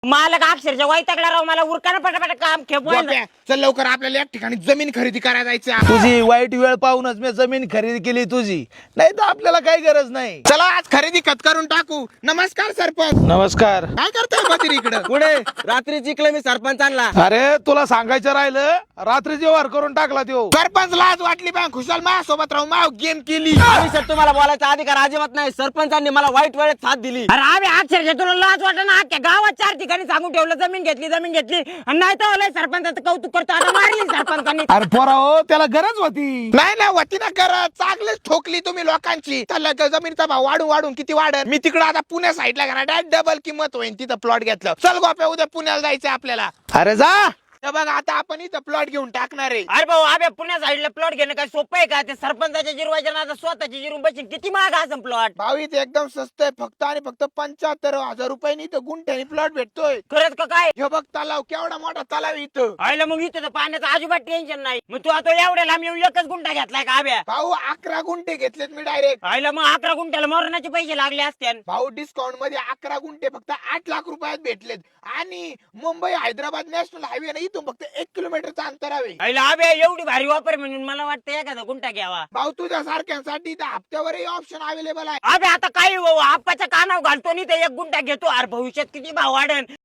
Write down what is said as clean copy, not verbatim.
मालक अक्षरशः वैतागला राव, मला उरकाना पटापट काम खेपवायला. गोप्या, चल लवकर आपल्याला एक ठिकाणी जमीन खरेदी करायला जायचं. तुझी वाईट वेळ पाहूनच मी जमीन खरेदी केली तुझी, नाही तर आपल्याला काही गरज नाही. चला आज खरेदी खत करून टाकू. नमस्कार सरपंच. नमस्कार. काय करताय बधीर इकडं? पुढे रात्री जिंकलं मी सरपंचांना. अरे तुला सांगायचं राहिलं, रात्री व्यवहार करून टाकला तो. सरपंच लाज वाटली बा, खुशाल माझ्यासोबत राहून माव गेम केली. आयुष्यात तुम्हाला बोलायचा अधिकार अजिबात नाही. सरपंचांनी मला वाईट वेळेत साथ दिली. अरे आम्ही अक्षरशः तुला लाज वाटत ना, अख्ख्या गावात 4 ठिकाणी सांगून ठेवलं जमीन घेतली आणि नाही तर ओले सरपंचाचं कौतुक करतो. आता मारली सरपंचांनी. अरे पोरा हो, त्याला गरज होती. नाही ना वती ना करत, चांगलेच ठोकली तुम्ही लोकांची. तर जमिनीचा भाव वाढून वाढून किती वाढत. मी तिकडे आता पुण्या साईडला घेणार, डायरेक्ट डबल किंमत होईल. तिथं प्लॉट घेतलं. चल गोप्या, उद्या पुण्याला जायचंय आपल्याला. अरे जा. हे बघ आता आपण इथं प्लॉट घेऊन टाकणार आहे. अरे भाऊ, आम्ही पुण्या साईडला प्लॉट घेणं काय सोपं आहे का? ते सरपंचाच्या जिरवायच्या ना स्वतःची जिरून बसेल. किती महाग असं प्लॉट? भाऊ इथे एकदम स्वस्त आहे, फक्त आणि फक्त 75,000 रुपयांनी इथं गुंठ्यानी प्लॉट भेटतोय. खरंच का काय? हे बघ तलाव, केवढा मोठा तलाव आहे इथं. आयला मग इथं तर पाण्याचं अजिबात टेन्शन नाही. मग तू आता एवढ्या लांब येऊन एकच गुंठा घेतलाय का आब्या? भाऊ 11 गुंठे घेतलेत मी डायरेक्ट. आयला मग 11 गुंठ्याला मरणाचे पैसे लागले असते. भाऊ डिस्काउंट मध्ये 11 गुंठे फक्त 8 लाख रुपयात भेटलेत. आणि मुंबई हैदराबाद नॅशनल हायवे ना इथून फक्त 1 किलोमीटरचा अंतर आहे. आयला आब्या एवढी भारी वापर म्हणून मला वाटतं एखादा गुंठा घ्यावा. भाऊ तुझ्या सारख्यांसाठी इथं हप्त्यावरही ऑप्शन अवेलेबल आहे. आब्या आता काही आप्पाच्या कानावर घालतो नाही तर 1 गुंठा घेतो. अरे भविष्यात किती भाव वाढेल.